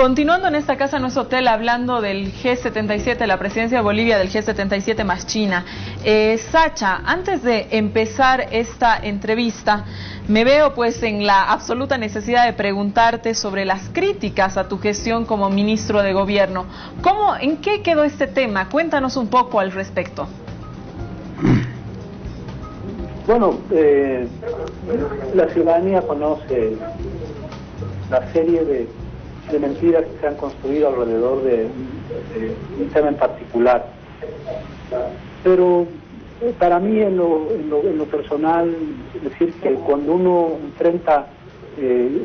Continuando en esta casa, no es hotel, hablando del G77, la presidencia de Bolivia del G77 más China. Sacha, antes de empezar esta entrevista, me veo pues en la absoluta necesidad de preguntarte sobre las críticas a tu gestión como ministro de gobierno. ¿En qué quedó este tema? Cuéntanos un poco al respecto. Bueno, la ciudadanía conoce la serie de mentiras que se han construido alrededor de un tema en particular. Pero para mí, en lo personal, decir que cuando uno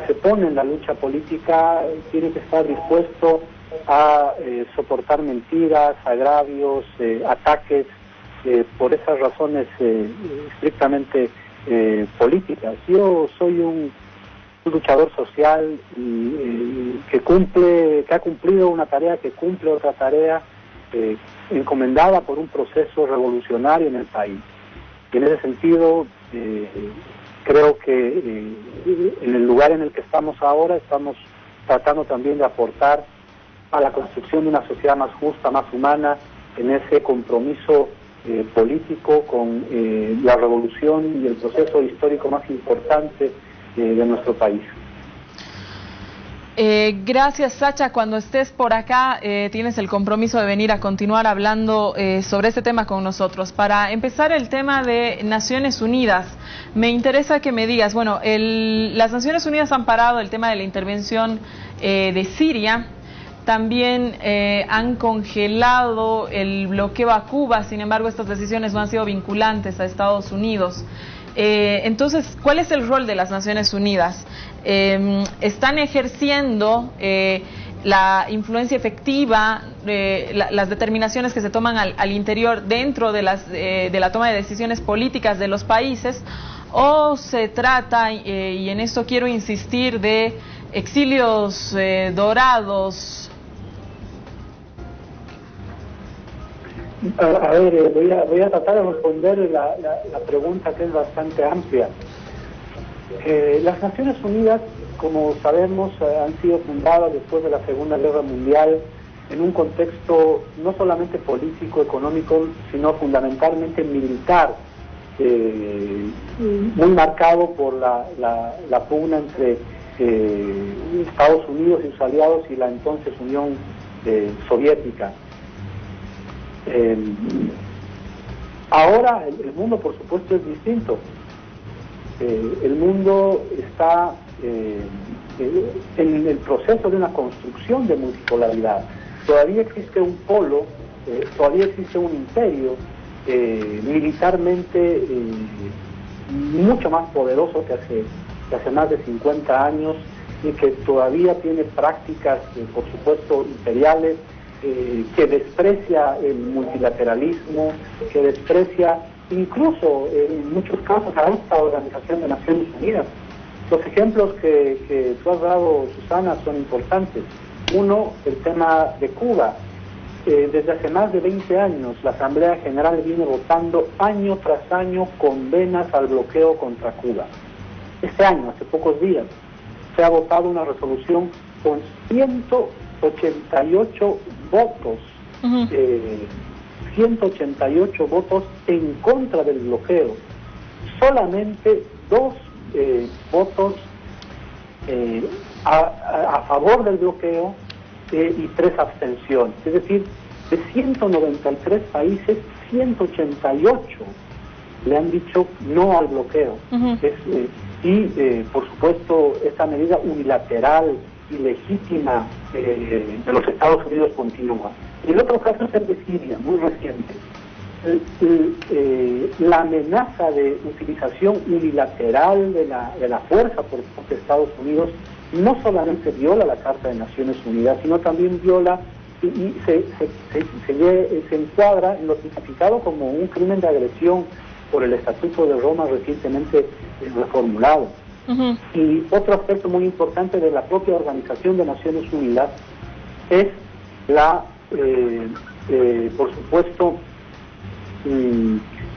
se pone en la lucha política, tiene que estar dispuesto a soportar mentiras, agravios, ataques, por esas razones estrictamente políticas. Yo soy un luchador social que ha cumplido una tarea, que cumple otra tarea encomendada por un proceso revolucionario en el país. Y en ese sentido, creo que en el lugar en el que estamos ahora, estamos tratando también de aportar a la construcción de una sociedad más justa, más humana, en ese compromiso político con la revolución y el proceso histórico más importante de nuestro país. Gracias, Sacha. Cuando estés por acá, tienes el compromiso de venir a continuar hablando sobre este tema con nosotros. Para empezar, el tema de Naciones Unidas. Me interesa que me digas, bueno, las Naciones Unidas han parado el tema de la intervención de Siria. También han congelado el bloqueo a Cuba. Sin embargo, estas decisiones no han sido vinculantes a Estados Unidos. Entonces, ¿cuál es el rol de las Naciones Unidas? ¿Están ejerciendo la influencia efectiva, las determinaciones que se toman al interior dentro de la toma de decisiones políticas de los países? ¿O se trata, y en esto quiero insistir, de exilios dorados? A ver, voy a tratar de responder la pregunta, que es bastante amplia. Las Naciones Unidas, como sabemos, han sido fundadas después de la Segunda Guerra Mundial en un contexto no solamente político, económico, sino fundamentalmente militar, muy marcado por la pugna entre Estados Unidos y sus aliados y la entonces Unión Soviética. Ahora el mundo, por supuesto, es distinto. El mundo está en el proceso de una construcción de multipolaridad. Todavía existe un polo, todavía existe un imperio militarmente mucho más poderoso que hace más de 50 años y que todavía tiene prácticas, por supuesto, imperiales, que desprecia el multilateralismo, que desprecia incluso en muchos casos a esta Organización de Naciones Unidas. Los ejemplos que tú has dado, Susana, son importantes. Uno, el tema de Cuba. Desde hace más de 20 años la Asamblea General viene votando año tras año condenas al bloqueo contra Cuba. Este año, hace pocos días, se ha votado una resolución con 188 votos, 188 votos en contra del bloqueo, solamente 2 votos a favor del bloqueo y 3 abstenciones. Es decir, de 193 países, 188 le han dicho no al bloqueo. Por supuesto, esta medida unilateral, ilegítima de los Estados Unidos continúa. Y el otro caso es el de Siria, muy reciente. La amenaza de utilización unilateral de la fuerza por parte de Estados Unidos no solamente viola la Carta de Naciones Unidas, sino también viola y se encuadra en lo tipificado como un crimen de agresión por el Estatuto de Roma recientemente reformulado. Y otro aspecto muy importante de la propia Organización de Naciones Unidas es por supuesto,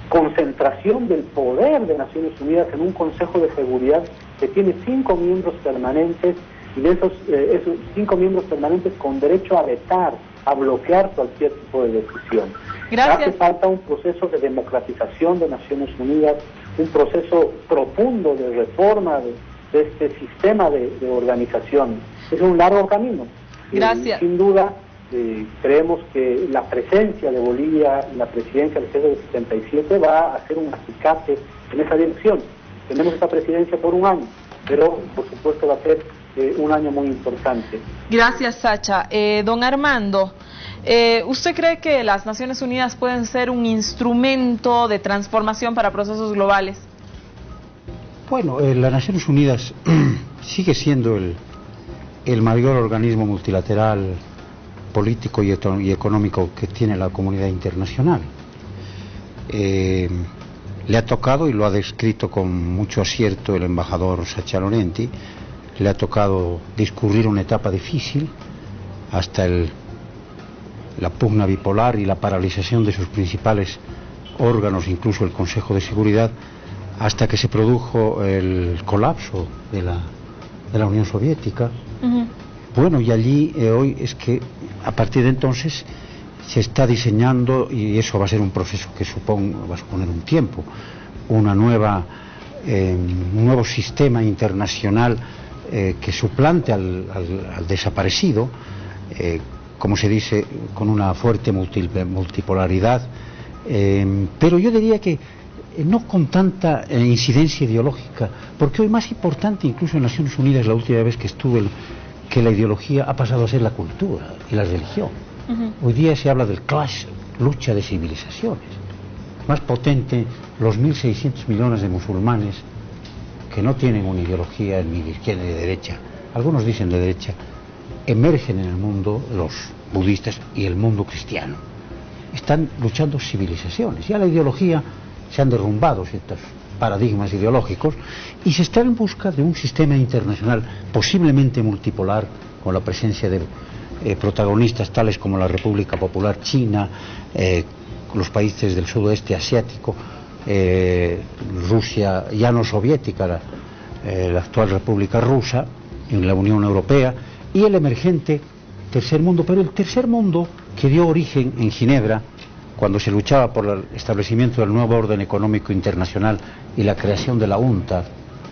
concentración del poder de Naciones Unidas en un Consejo de Seguridad que tiene 5 miembros permanentes y de esos 5 miembros permanentes con derecho a vetar, a bloquear cualquier tipo de decisión. Gracias. Hace falta un proceso de democratización de Naciones Unidas, un proceso profundo de reforma de este sistema de organización. Es un largo camino. Gracias. Sin duda, creemos que la presencia de Bolivia en la presidencia del G77 va a ser un acicate en esa dirección. Tenemos esta presidencia por un año, pero por supuesto va a ser un año muy importante. Gracias, Sacha. Don Armando, ¿usted cree que las Naciones Unidas pueden ser un instrumento de transformación para procesos globales? Bueno, las Naciones Unidas sigue siendo el mayor organismo multilateral político y económico que tiene la comunidad internacional. Le ha tocado, y lo ha descrito con mucho acierto el embajador Sacha Laurenti, le ha tocado discurrir una etapa difícil hasta la pugna bipolar y la paralización de sus principales órganos, incluso el Consejo de Seguridad, hasta que se produjo el colapso de la Unión Soviética. Bueno, y allí hoy es que a partir de entonces se está diseñando, y eso va a ser un proceso que va a suponer un tiempo, un nuevo sistema internacional que suplante al desaparecido, como se dice, con una fuerte multipolaridad, pero yo diría que no con tanta incidencia ideológica, porque hoy más importante, incluso en Naciones Unidas, la última vez que estuve, que la ideología ha pasado a ser la cultura y la religión. Hoy día se habla del clash, lucha de civilizaciones. Más potente, los 1.600 millones de musulmanes que no tienen una ideología ni de izquierda ni de derecha, algunos dicen de derecha, emergen en el mundo, los budistas y el mundo cristiano. Están luchando civilizaciones. Ya la ideología, se han derrumbado ciertos paradigmas ideológicos y se está en busca de un sistema internacional posiblemente multipolar, con la presencia de protagonistas tales como la República Popular China, los países del sudoeste asiático, Rusia ya no soviética, la actual República Rusa, en la Unión Europea, y el emergente tercer mundo. Pero el tercer mundo, que dio origen en Ginebra cuando se luchaba por el establecimiento del nuevo orden económico internacional y la creación de la UNTA,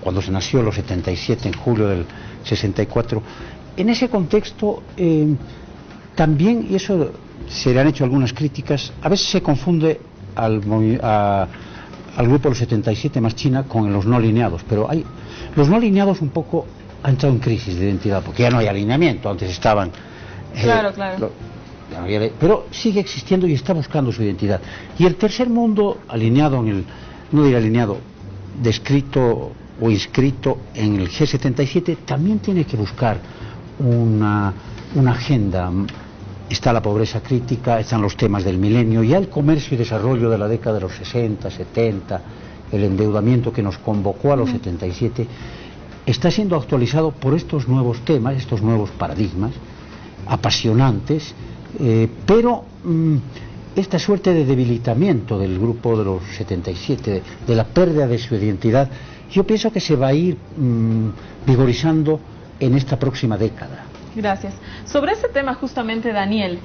cuando se nació en los 77, en julio del 64, en ese contexto también, y eso se le han hecho algunas críticas, a veces se confunde al grupo de los 77 más China con los no alineados, pero los no alineados un poco han entrado en crisis de identidad, porque ya no hay alineamiento, antes estaban... Claro. Pero sigue existiendo y está buscando su identidad. Y el tercer mundo, alineado no diré alineado, descrito o inscrito en el G77, también tiene que buscar una agenda. Está la pobreza crítica, están los temas del milenio, ya el comercio y desarrollo de la década de los 60, 70, el endeudamiento que nos convocó a los 77, está siendo actualizado por estos nuevos temas, estos nuevos paradigmas apasionantes, pero esta suerte de debilitamiento del grupo de los 77, de la pérdida de su identidad, yo pienso que se va a ir vigorizando en esta próxima década. Gracias. Sobre este tema justamente, Daniel,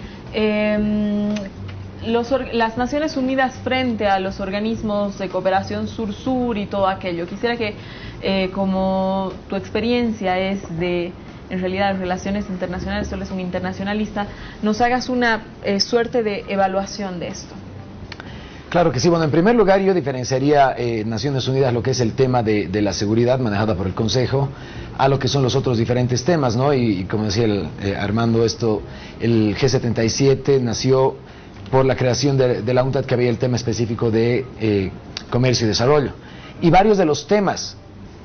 las Naciones Unidas frente a los organismos de cooperación sur-sur y todo aquello, quisiera que como tu experiencia es en realidad, relaciones internacionales, tú eres un internacionalista, nos hagas una suerte de evaluación de esto. Claro que sí. Bueno, en primer lugar yo diferenciaría Naciones Unidas, lo que es el tema de la seguridad manejada por el Consejo, a lo que son los otros diferentes temas, ¿no? Y como decía Armando, el G77 nació por la creación de la UNTAD, que había el tema específico de comercio y desarrollo. Y varios de los temas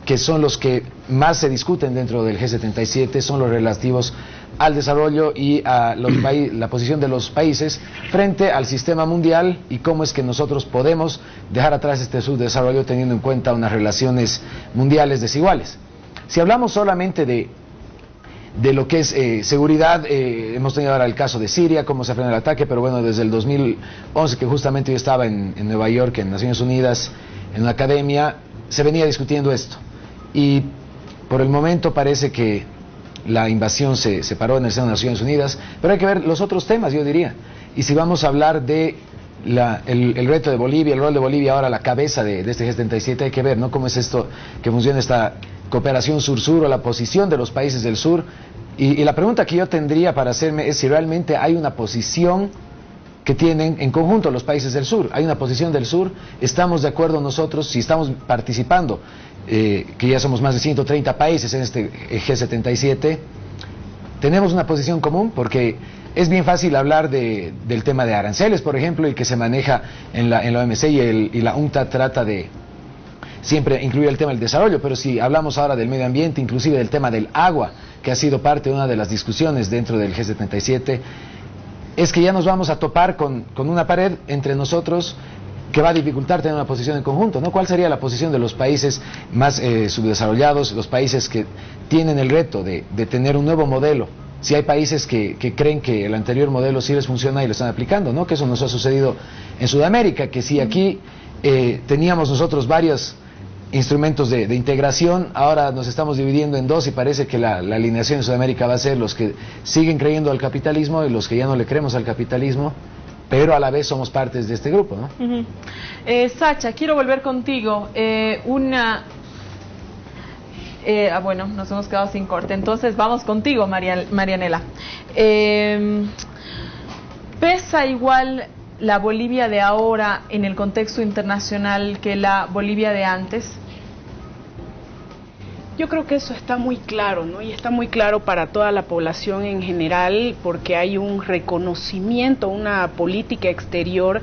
que son los que más se discuten dentro del G77 son los relativos al desarrollo y a la posición de los países frente al sistema mundial y cómo es que nosotros podemos dejar atrás este subdesarrollo teniendo en cuenta unas relaciones mundiales desiguales. Si hablamos solamente de lo que es seguridad, hemos tenido ahora el caso de Siria, cómo se frena el ataque, pero bueno, desde el 2011, que justamente yo estaba en Nueva York, en Naciones Unidas, en una academia, se venía discutiendo esto. Y por el momento parece que la invasión se paró en el seno de Naciones Unidas, pero hay que ver los otros temas, yo diría. Y si vamos a hablar de el reto de Bolivia, el rol de Bolivia ahora a la cabeza de este G77, hay que ver, ¿no?, cómo es esto que funciona esta cooperación sur-sur o la posición de los países del sur. Y la pregunta que yo tendría para hacerme es si realmente hay una posición que tienen en conjunto los países del sur. Hay una posición del sur, estamos de acuerdo nosotros, si estamos participando, que ya somos más de 130 países en este G77, tenemos una posición común, porque es bien fácil hablar del tema de aranceles, por ejemplo, y que se maneja en la OMC y la UNCTAD trata de siempre incluir el tema del desarrollo, pero si hablamos ahora del medio ambiente, inclusive del tema del agua, que ha sido parte de una de las discusiones dentro del G77, es que ya nos vamos a topar con una pared entre nosotros que va a dificultar tener una posición en conjunto, ¿no? ¿Cuál sería la posición de los países más subdesarrollados, los países que tienen el reto de tener un nuevo modelo? Si hay países que creen que el anterior modelo sí les funciona y lo están aplicando, ¿no? Que eso nos ha sucedido en Sudamérica, que si aquí teníamos nosotros varios instrumentos de integración, ahora nos estamos dividiendo en dos y parece que la alineación en Sudamérica va a ser los que siguen creyendo al capitalismo y los que ya no le creemos al capitalismo, pero a la vez somos partes de este grupo, ¿no? Sacha, quiero volver contigo. Bueno, nos hemos quedado sin corte, entonces vamos contigo, Marianela. ¿Pesa igual la Bolivia de ahora en el contexto internacional que la Bolivia de antes? Yo creo que eso está muy claro, ¿no? Y está muy claro para toda la población en general, porque hay un reconocimiento, una política exterior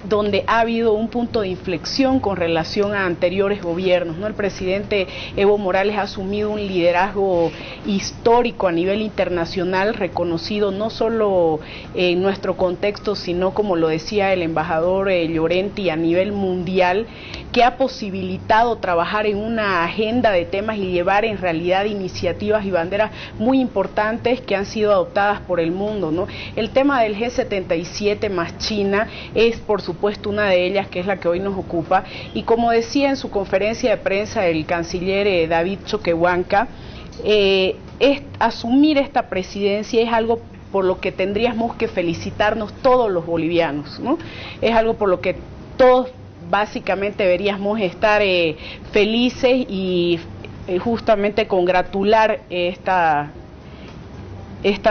donde ha habido un punto de inflexión con relación a anteriores gobiernos, ¿no? El presidente Evo Morales ha asumido un liderazgo histórico a nivel internacional, reconocido no solo en nuestro contexto, sino, como lo decía el embajador Llorenti, a nivel mundial, que ha posibilitado trabajar en una agenda de temas y llevar en realidad iniciativas y banderas muy importantes que han sido adoptadas por el mundo, ¿no? El tema del G77 más China es, por supuesto, una de ellas, que es la que hoy nos ocupa, y como decía en su conferencia de prensa el canciller David Choquehuanca, asumir esta presidencia es algo por lo que tendríamos que felicitarnos todos los bolivianos, ¿no? Es algo por lo que todos básicamente deberíamos estar felices y justamente congratular esta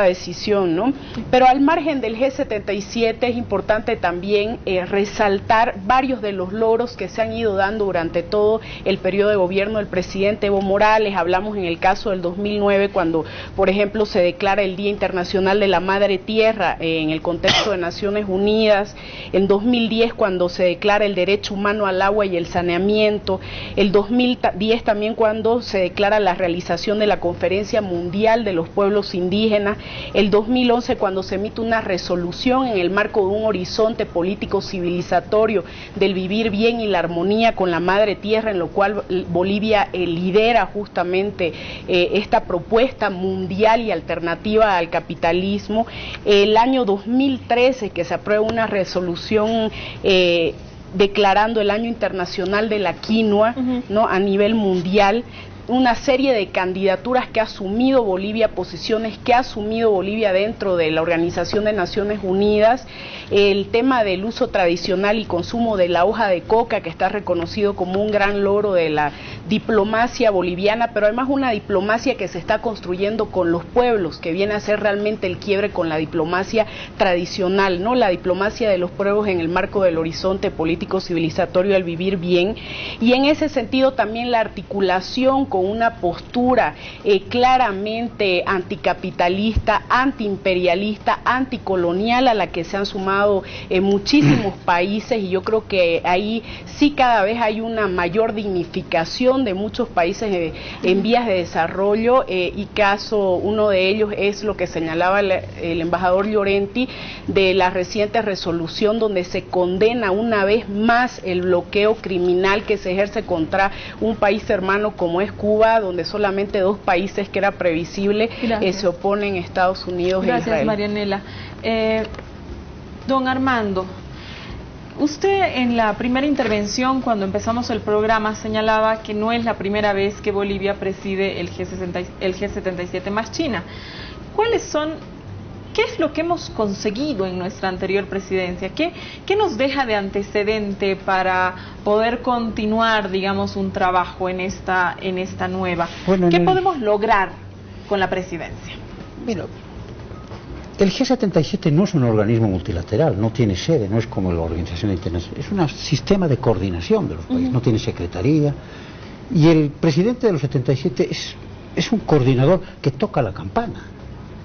decisión, ¿no? Pero al margen del G77 es importante también resaltar varios de los logros que se han ido dando durante todo el periodo de gobierno del presidente Evo Morales. Hablamos en el caso del 2009, cuando, por ejemplo, se declara el Día Internacional de la Madre Tierra en el contexto de Naciones Unidas. En 2010, cuando se declara el derecho humano al agua y el saneamiento. El 2010 también, cuando se declara la realización de la Conferencia Mundial de los Pueblos Indígenas. El 2011, cuando se emite una resolución en el marco de un horizonte político civilizatorio del vivir bien y la armonía con la madre tierra, en lo cual Bolivia lidera justamente esta propuesta mundial y alternativa al capitalismo. El año 2013, que se aprueba una resolución declarando el Año Internacional de la Quinoa, ¿no?, a nivel mundial. Una serie de candidaturas que ha asumido Bolivia, posiciones que ha asumido Bolivia dentro de la Organización de Naciones Unidas, el tema del uso tradicional y consumo de la hoja de coca, que está reconocido como un gran logro de la diplomacia boliviana, pero además una diplomacia que se está construyendo con los pueblos, que viene a ser realmente el quiebre con la diplomacia tradicional, ¿no? La diplomacia de los pueblos en el marco del horizonte político civilizatorio al vivir bien, y en ese sentido también la articulación con una postura claramente anticapitalista, antiimperialista, anticolonial, a la que se han sumado muchísimos países, y yo creo que ahí sí cada vez hay una mayor dignificación de muchos países en vías de desarrollo, y uno de ellos es lo que señalaba el embajador Llorenti, de la reciente resolución donde se condena una vez más el bloqueo criminal que se ejerce contra un país hermano como es Cuba, donde solamente dos países, que era previsible, se oponen, Estados Unidos e Israel. Gracias, Marianela. Don Armando, Usted en la primera intervención, cuando empezamos el programa, señalaba que no es la primera vez que Bolivia preside el G77 más China. ¿Qué es lo que hemos conseguido en nuestra anterior presidencia? ¿Qué nos deja de antecedente para poder continuar, digamos, un trabajo en esta nueva? Bueno, ¿qué podemos lograr con la presidencia? Mira, el G77 no es un organismo multilateral, no tiene sede, no es como la Organización Internacional, es un sistema de coordinación de los países, no tiene secretaría, y el presidente de los 77 es un coordinador que toca la campana.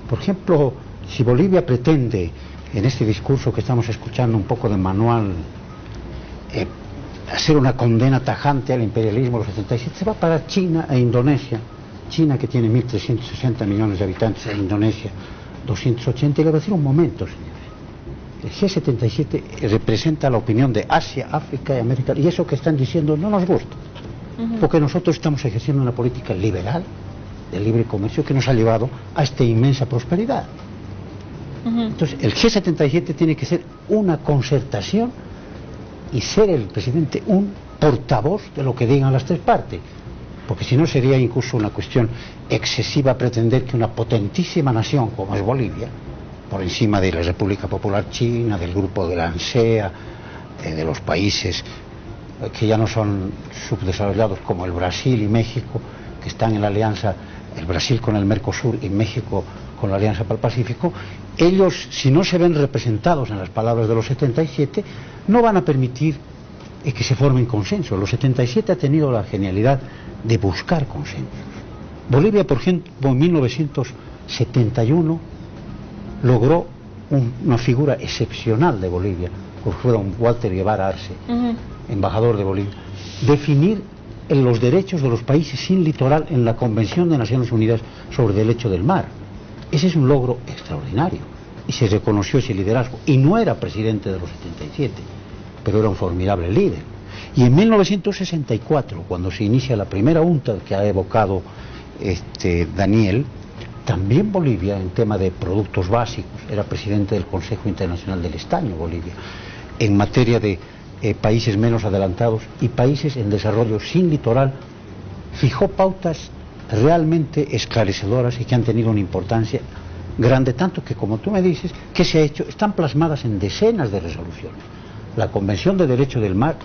Por ejemplo, si Bolivia pretende, en este discurso que estamos escuchando un poco de manual, hacer una condena tajante al imperialismo de los 77, se va para China e Indonesia. China, que tiene 1.360 millones de habitantes, e Indonesia 280, y le va a decir un momento, señores. El G77 representa la opinión de Asia, África y América, y eso que están diciendo no nos gusta, porque nosotros estamos ejerciendo una política liberal de libre comercio que nos ha llevado a esta inmensa prosperidad. Entonces, el G77 tiene que ser una concertación y ser el presidente un portavoz de lo que digan las tres partes, porque si no sería incluso una cuestión excesiva pretender que una potentísima nación como es Bolivia, por encima de la República Popular China, del grupo de la ANSEA, de los países que ya no son subdesarrollados como el Brasil y México, que están en la alianza, el Brasil con el Mercosur y México con la Alianza para el Pacífico, ellos, si no se ven representados en las palabras de los 77, no van a permitir que se formen consensos. Los 77 ha tenido la genialidad de buscar consensos. Bolivia, por ejemplo, en 1971 logró una figura excepcional de Bolivia, pues fue don Walter Guevara Arce, embajador de Bolivia, definir los derechos de los países sin litoral en la Convención de Naciones Unidas sobre el Derecho del Mar. Ese es un logro extraordinario y se reconoció ese liderazgo, y no era presidente de los 77, pero era un formidable líder. Y en 1964, cuando se inicia la primera UNCTAD que ha evocado Daniel, también Bolivia, en tema de productos básicos, era presidente del Consejo Internacional del Estaño, Bolivia, en materia de países menos adelantados y países en desarrollo sin litoral, fijó pautas realmente esclarecedoras y que han tenido una importancia grande, tanto que, como tú me dices, ¿qué se ha hecho? Están plasmadas en decenas de resoluciones. La Convención de Derecho del Mar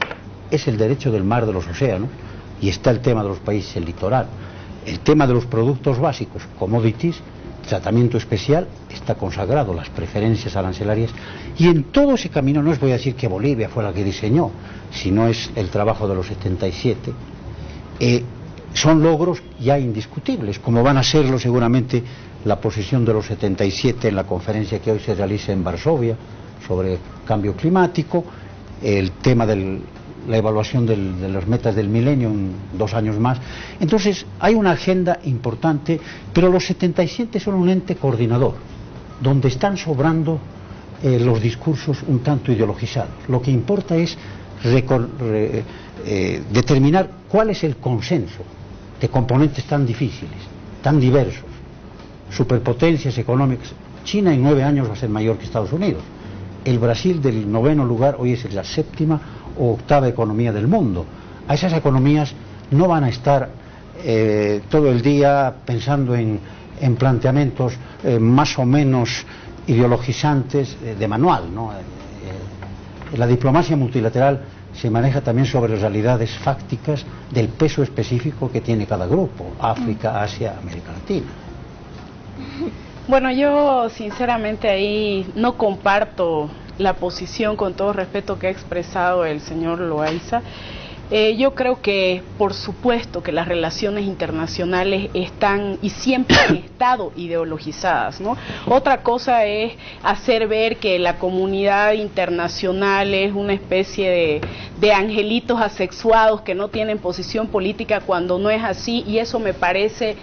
es el derecho del mar de los océanos, y está el tema de los países en litoral. El tema de los productos básicos, commodities, tratamiento especial, está consagrado, las preferencias arancelarias, y en todo ese camino, no os voy a decir que Bolivia fue la que diseñó, sino es el trabajo de los 77, son logros ya indiscutibles, como van a serlo seguramente la posición de los 77 en la conferencia que hoy se realiza en Varsovia sobre cambio climático, el tema de la evaluación de las metas del milenio en 2 años más. Entonces hay una agenda importante, pero los 77 son un ente coordinador, donde están sobrando los discursos un tanto ideologizados. Lo que importa es determinar cuál es el consenso de componentes tan difíciles, tan diversos, superpotencias económicas. China en 9 años va a ser mayor que Estados Unidos. El Brasil, del 9º lugar, hoy es la 7ª o 8ª economía del mundo. A esas economías no van a estar todo el día pensando en planteamientos más o menos ideologizantes de manual, ¿no? La diplomacia multilateral se maneja también sobre realidades fácticas del peso específico que tiene cada grupo, África, Asia, América Latina. Bueno, yo sinceramente ahí no comparto la posición, con todo respeto, que ha expresado el señor Loaiza. Yo creo que, por supuesto, que las relaciones internacionales están y siempre han estado ideologizadas, ¿no? Otra cosa es hacer ver que la comunidad internacional es una especie de angelitos asexuados que no tienen posición política, cuando no es así, y eso me parece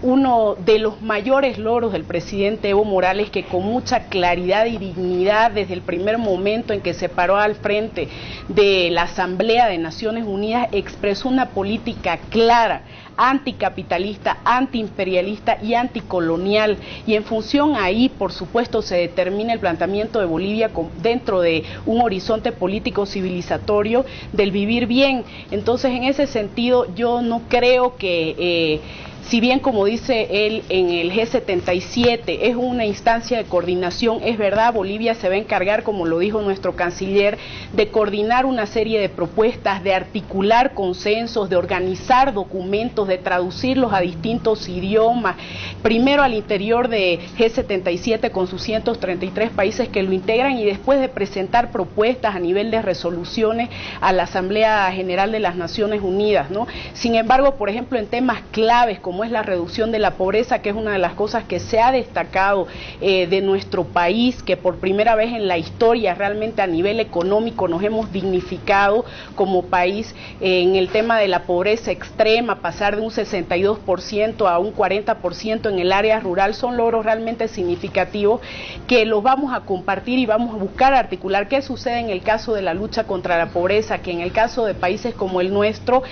uno de los mayores logros del presidente Evo Morales, que con mucha claridad y dignidad desde el primer momento en que se paró al frente de la Asamblea de Naciones Unidas expresó una política clara, anticapitalista, antiimperialista y anticolonial, y en función ahí, por supuesto, se determina el planteamiento de Bolivia dentro de un horizonte político civilizatorio del vivir bien. Entonces, en ese sentido, yo no creo que si bien, como dice él, en el G77 es una instancia de coordinación, es verdad, Bolivia se va a encargar, como lo dijo nuestro canciller, de coordinar una serie de propuestas, de articular consensos, de organizar documentos, de traducirlos a distintos idiomas, primero al interior de G77 con sus 133 países que lo integran, y después de presentar propuestas a nivel de resoluciones a la Asamblea General de las Naciones Unidas, ¿no? Sin embargo, por ejemplo, en temas claves como es la reducción de la pobreza, que es una de las cosas que se ha destacado de nuestro país, que por primera vez en la historia realmente a nivel económico nos hemos dignificado como país, en el tema de la pobreza extrema, pasar de un 62% a un 40% en el área rural, son logros realmente significativos que los vamos a compartir y vamos a buscar articular. ¿Qué sucede en el caso de la lucha contra la pobreza? Que en el caso de países como el nuestro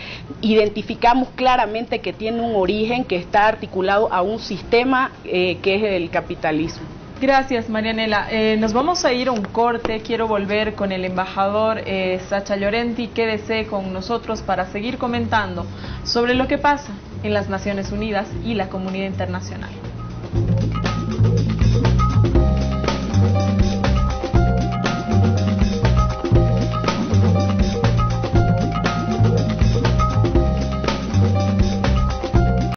identificamos claramente que tiene un origen que está articulado a un sistema que es el capitalismo. Gracias, Marianela. Nos vamos a ir a un corte. Quiero volver con el embajador Sacha Llorenti. Quédese con nosotros para seguir comentando sobre lo que pasa en las Naciones Unidas y la comunidad internacional.